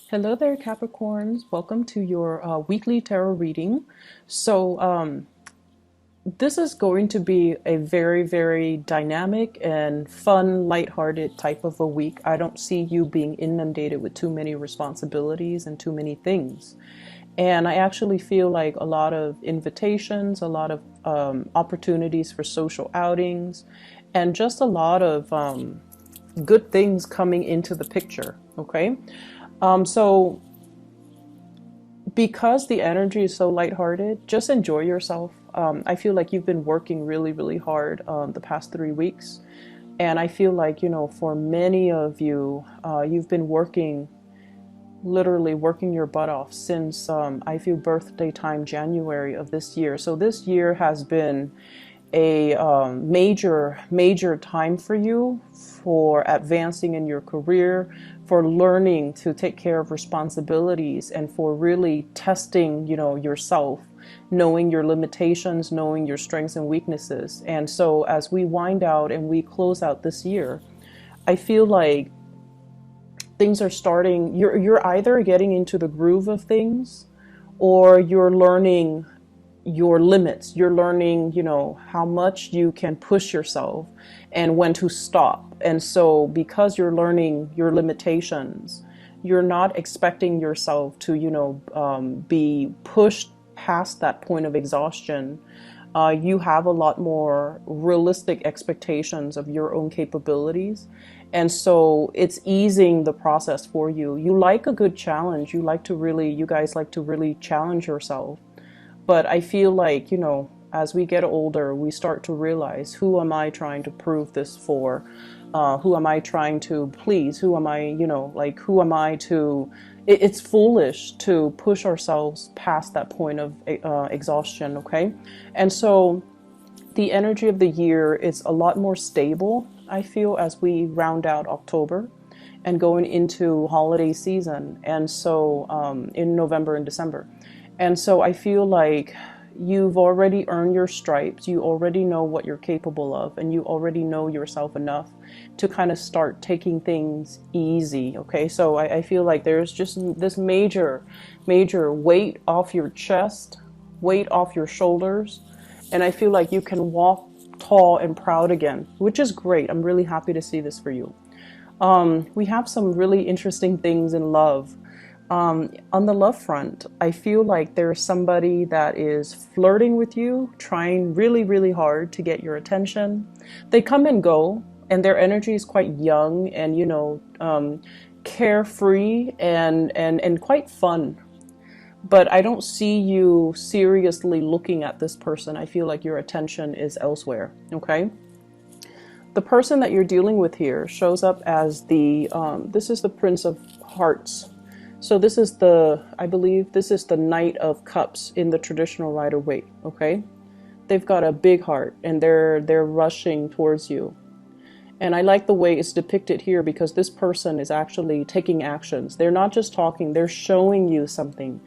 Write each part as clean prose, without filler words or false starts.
Hello there, Capricorns. Welcome to your weekly tarot reading. So, this is going to be a very, very dynamic and fun, lighthearted type of a week. I don't see you being inundated with too many responsibilities and too many things. And I actually feel like a lot of invitations, a lot of opportunities for social outings, and just a lot of good things coming into the picture. Okay. So because the energy is so lighthearted, just enjoy yourself. I feel like you've been working really, really hard the past 3 weeks. And I feel like, for many of you, you've been working, literally working your butt off since I feel birthday time January of this year. So this year has been a major, major time for you for advancing in your career, for learning to take care of responsibilities, and for really testing, yourself, knowing your limitations, knowing your strengths and weaknesses. And so as we wind out and we close out this year, I feel like things are starting, you're either getting into the groove of things or you're learning your limits. You're learning, how much you can push yourself and when to stop. And so because you're learning your limitations, you're not expecting yourself to, be pushed past that point of exhaustion. You have a lot more realistic expectations of your own capabilities. And so it's easing the process for you. You like a good challenge. You guys like to really challenge yourself. But I feel like, as we get older, we start to realize, who am I trying to prove this for? Who am I trying to please? Who am I, who am I to... It's foolish to push ourselves past that point of exhaustion, okay? And so the energy of the year is a lot more stable, I feel, as we round out October and going into holiday season. And so in November and December. And so I feel like you've already earned your stripes. You already know what you're capable of, and you already know yourself enough to kind of start taking things easy. Okay, so I feel like there's just this major, major weight off your chest, weight off your shoulders, and I feel like you can walk tall and proud again, which is great. I'm really happy to see this for you. We have some really interesting things in love. On the love front, I feel like there's somebody that is flirting with you, trying really, really hard to get your attention. They come and go, and their energy is quite young and, carefree and quite fun. But I don't see you seriously looking at this person. I feel like your attention is elsewhere, okay? The person that you're dealing with here shows up as this is the Prince of Hearts. So this is I believe this is the Knight of Cups in the traditional Rider-Waite, okay? They've got a big heart and they're rushing towards you. And I like the way it's depicted here because this person is actually taking actions. They're not just talking, they're showing you something.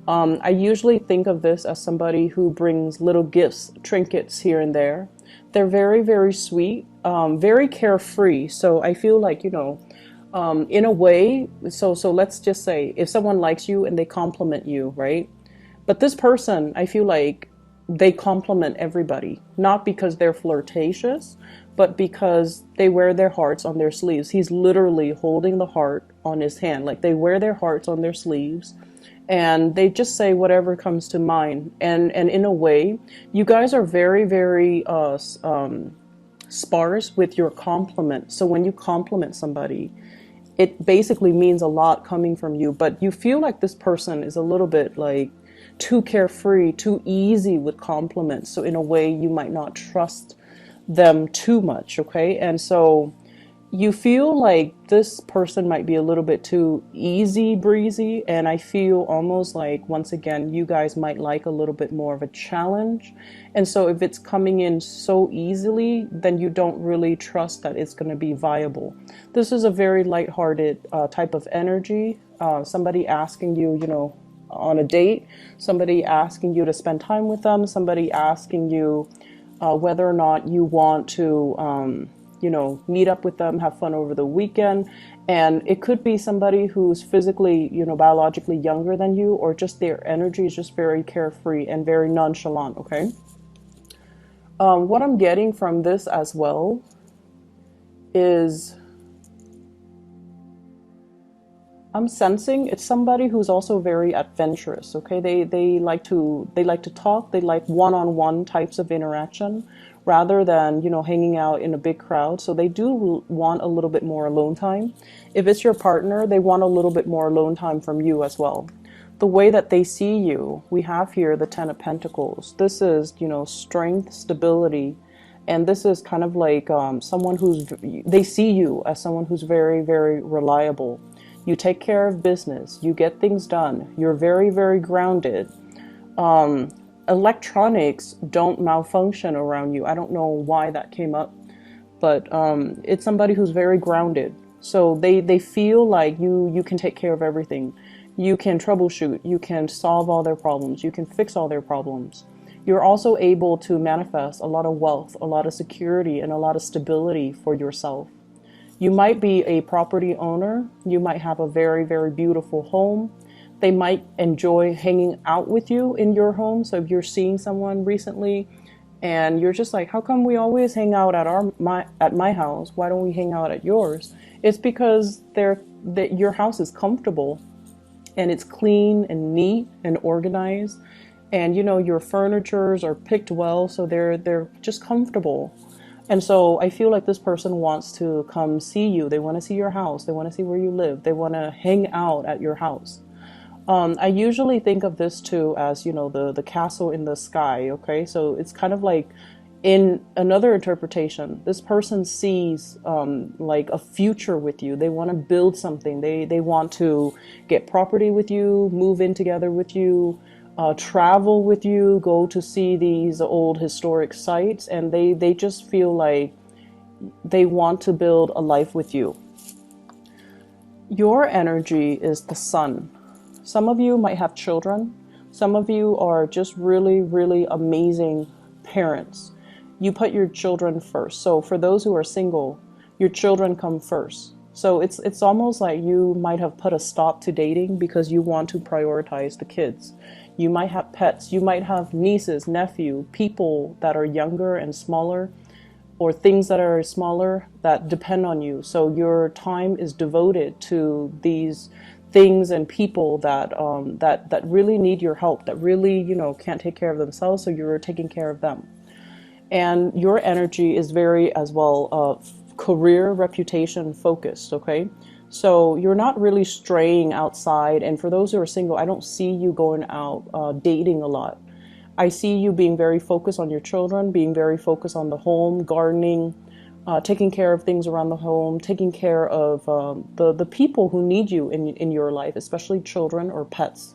I usually think of this as somebody who brings little gifts, trinkets here and there. They're very, very sweet, very carefree. So I feel like, in a way, so let's just say if someone likes you and they compliment you, right? But this person, I feel like they compliment everybody, not because they're flirtatious, but because they wear their hearts on their sleeves. He's literally holding the heart on his hand. Like they wear their hearts on their sleeves and they just say whatever comes to mind. And in a way, you guys are very, very sparse with your compliment. So when you compliment somebody, it basically means a lot coming from you, but you feel like this person is a little bit like too carefree, too easy with compliments. So in a way, you might not trust them too much, okay? And so you feel like this person might be a little bit too easy breezy, and I feel almost like, once again, you guys might like a little bit more of a challenge. And so if it's coming in so easily, then you don't really trust that it's going to be viable. This is a very lighthearted type of energy. Somebody asking you, on a date, somebody asking you to spend time with them, somebody asking you whether or not you want to you know, meet up with them, have fun over the weekend. And it could be somebody who's physically, you know, biologically younger than you, or just their energy is just very carefree and very nonchalant, okay? What I'm getting from this as well is I'm sensing it's somebody who's also very adventurous, okay? They like to talk, they like one-on-one types of interaction rather than, you know, hanging out in a big crowd. So they do want a little bit more alone time. If it's your partner, they want a little bit more alone time from you as well. The way that they see you, we have here the Ten of Pentacles. This is, you know, strength, stability, and this is kind of like someone who's, they see you as someone who's very, very reliable. You take care of business, you get things done, you're very, very grounded. Electronics don't malfunction around you. I don't know why that came up, but it's somebody who's very grounded. So they feel like you can take care of everything. You can troubleshoot, you can solve all their problems, you can fix all their problems. You're also able to manifest a lot of wealth, a lot of security, and a lot of stability for yourself. You might be a property owner. You might have a very, very beautiful home. They might enjoy hanging out with you in your home. So if you're seeing someone recently and you're just like, how come we always hang out at my house? Why don't we hang out at yours? It's because your house is comfortable and it's clean and neat and organized. And, you know, your furnitures are picked well, so they're just comfortable. And so I feel like this person wants to come see you. They want to see your house. They want to see where you live. They want to hang out at your house. I usually think of this too as, you know, the castle in the sky. Okay, so it's kind of like, in another interpretation, this person sees like a future with you. They want to build something. They want to get property with you, move in together with you, travel with you, go to see these old historic sites, and they just feel like they want to build a life with you. Your energy is the sun. Some of you might have children. Some of you are just really, really amazing parents. You put your children first. So for those who are single, your children come first. So it's almost like you might have put a stop to dating because you want to prioritize the kids. You might have pets. You might have nieces, nephew, people that are younger and smaller, or things that are smaller that depend on you. So your time is devoted to these things and people that that really need your help, that really, you know, can't take care of themselves. So you're taking care of them. And your energy is very, as well, career, reputation focused, okay? So you're not really straying outside. And for those who are single, I don't see you going out dating a lot. I see you being very focused on your children, being very focused on the home, gardening, taking care of things around the home, taking care of the people who need you in your life, especially children or pets.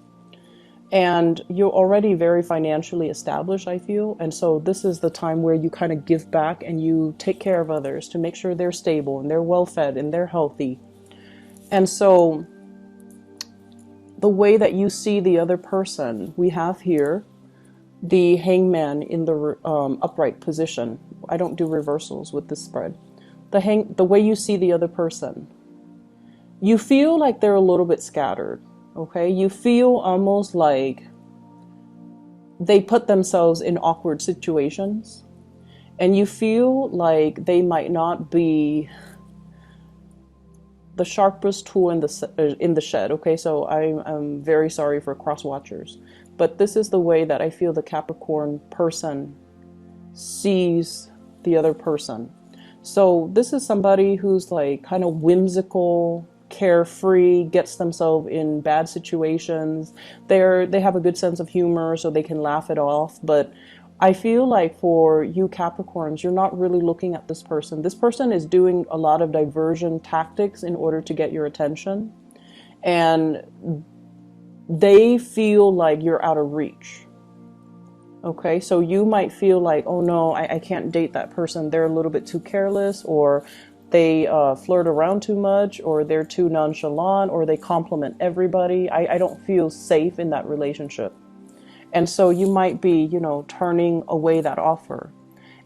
And you're already very financially established, I feel. And so this is the time where you kind of give back and you take care of others to make sure they're stable and they're well fed and they're healthy. And so the way that you see the other person, we have here the hangman in the upright position. I don't do reversals with this spread. The way you see the other person, you feel like they're a little bit scattered. Okay, you feel almost like they put themselves in awkward situations, and you feel like they might not be the sharpest tool in the shed. Okay, so I'm very sorry for cross watchers, but this is the way that I feel the Capricorn person sees the other person. So this is somebody who's like kind of whimsical, carefree, gets themselves in bad situations. They have a good sense of humor, so they can laugh it off. But I feel like for you Capricorns, you're not really looking at this person. This person is doing a lot of diversion tactics in order to get your attention. And they feel like you're out of reach. Okay, so you might feel like, oh no, I can't date that person. They're a little bit too careless, or they flirt around too much, or they're too nonchalant, or they compliment everybody. I don't feel safe in that relationship. And so you might be, you know, turning away that offer.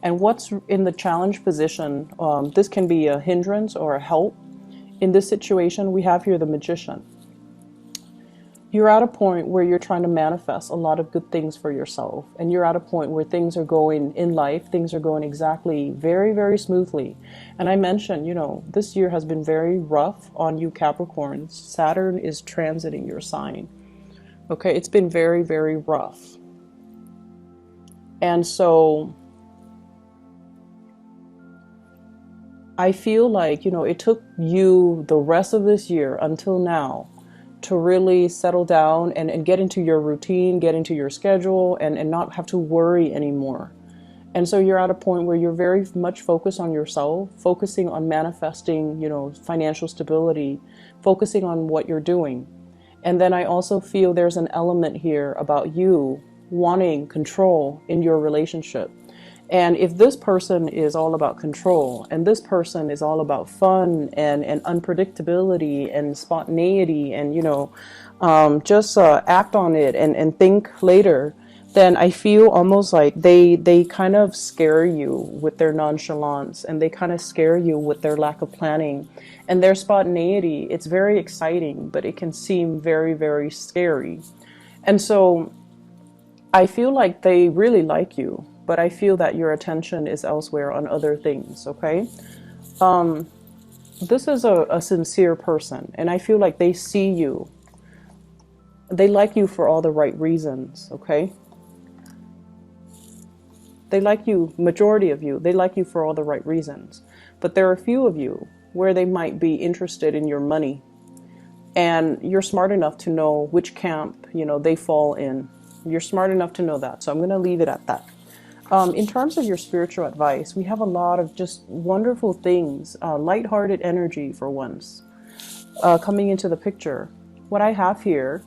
And what's in the challenge position, this can be a hindrance or a help. In this situation, we have here the Magician. You're at a point where you're trying to manifest a lot of good things for yourself. And you're at a point where things are going in life, things are going exactly very, very smoothly. And I mentioned, this year has been very rough on you Capricorns. Saturn is transiting your sign. Okay, it's been very, very rough. And so I feel like, it took you the rest of this year until now to really settle down and get into your routine, get into your schedule, and not have to worry anymore. And so you're at a point where you're very much focused on yourself, focusing on manifesting, financial stability, focusing on what you're doing. And then I also feel there's an element here about you wanting control in your relationship. And if this person is all about control, and this person is all about fun and unpredictability and spontaneity and, just act on it and think later, then I feel almost like they kind of scare you with their nonchalance, and they kind of scare you with their lack of planning and their spontaneity. It's very exciting, but it can seem very, very scary. And so I feel like they really like you, but I feel that your attention is elsewhere on other things, okay? This is a sincere person, and I feel like they see you. They like you for all the right reasons, okay? They like you, majority of you, they like you for all the right reasons. But there are a few of you where they might be interested in your money. And you're smart enough to know which camp, they fall in. You're smart enough to know that. So I'm going to leave it at that. In terms of your spiritual advice, we have a lot of just wonderful things, lighthearted energy for once, coming into the picture. What I have here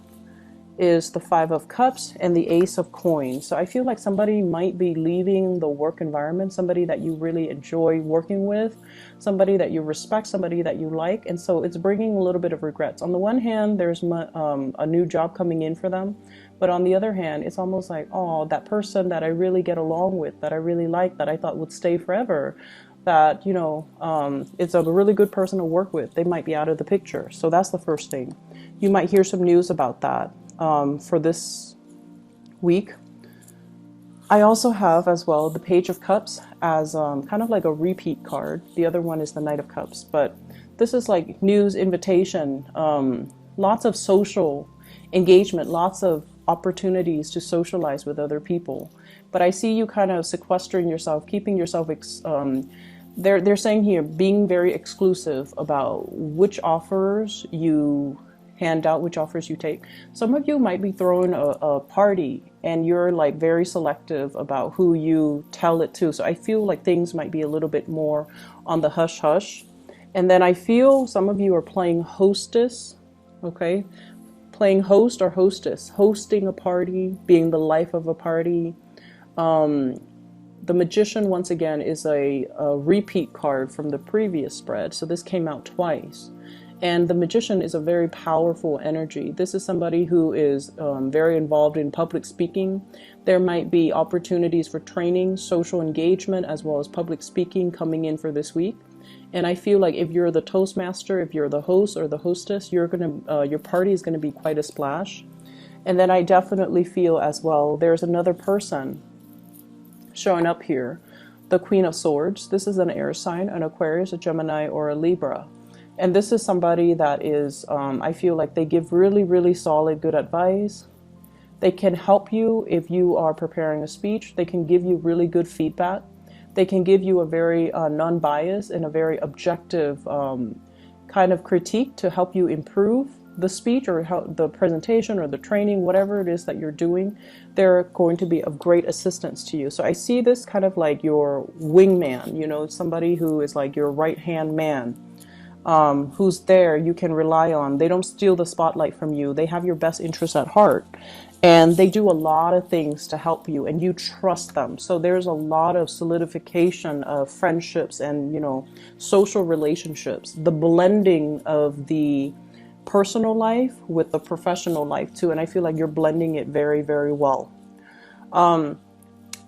is the Five of Cups and the Ace of Coins. So I feel like somebody might be leaving the work environment, somebody that you really enjoy working with, somebody that you respect, somebody that you like. And so it's bringing a little bit of regrets. On the one hand, there's a new job coming in for them. But on the other hand, it's almost like, oh, that person that I really get along with, that I really like, that I thought would stay forever, that, it's a really good person to work with. They might be out of the picture. So that's the first thing. You might hear some news about that for this week. I also have as well the Page of Cups as kind of like a repeat card. The other one is the Knight of Cups. But this is like news, invitation, lots of social engagement, lots of opportunities to socialize with other people. But I see you kind of sequestering yourself, keeping yourself, they're saying here, being very exclusive about which offers you hand out, which offers you take. Some of you might be throwing a party and you're like very selective about who you tell it to. So I feel like things might be a little bit more on the hush hush. And then I feel some of you are playing hostess, okay? Playing host or hostess, hosting a party, being the life of a party. The Magician, once again, is a repeat card from the previous spread. So this came out twice. And the Magician is a very powerful energy. This is somebody who is very involved in public speaking. There might be opportunities for training, social engagement, as well as public speaking coming in for this week. And I feel like if you're the Toastmaster, if you're the host or the hostess, your party is going to be quite a splash. And then I definitely feel as well, there's another person showing up here, the Queen of Swords. This is an air sign, an Aquarius, a Gemini, or a Libra. And this is somebody that is, I feel like they give really, really solid, good advice. They can help you if you are preparing a speech. They can give you really good feedback. They can give you a very non-biased and a very objective kind of critique to help you improve the speech or the presentation or the training, whatever it is that you're doing. They're going to be of great assistance to you. So I see this kind of like your wingman, somebody who is like your right-hand man, who's there, you can rely on. They don't steal the spotlight from you. They have your best interests at heart. And they do a lot of things to help you, and you trust them. So there's a lot of solidification of friendships and, social relationships. The blending of the personal life with the professional life too. And I feel like you're blending it very, very well.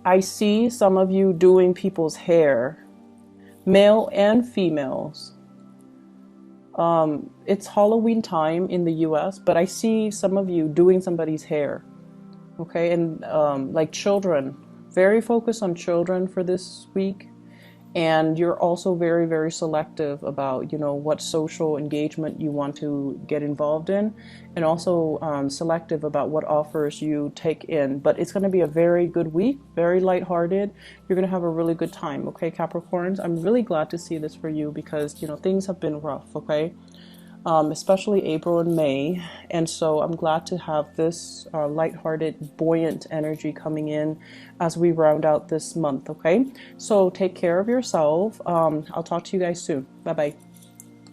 I see some of you doing people's hair, male and females. It's Halloween time in the US, but I see some of you doing somebody's hair. Okay, and like children, very focused on children for this week. And you're also very, very selective about, what social engagement you want to get involved in, and also selective about what offers you take in. But it's going to be a very good week, very lighthearted. You're going to have a really good time, okay, Capricorns? I'm really glad to see this for you because, things have been rough, okay? Especially April and May. And so I'm glad to have this lighthearted, buoyant energy coming in as we round out this month, okay? So take care of yourself. I'll talk to you guys soon. Bye-bye.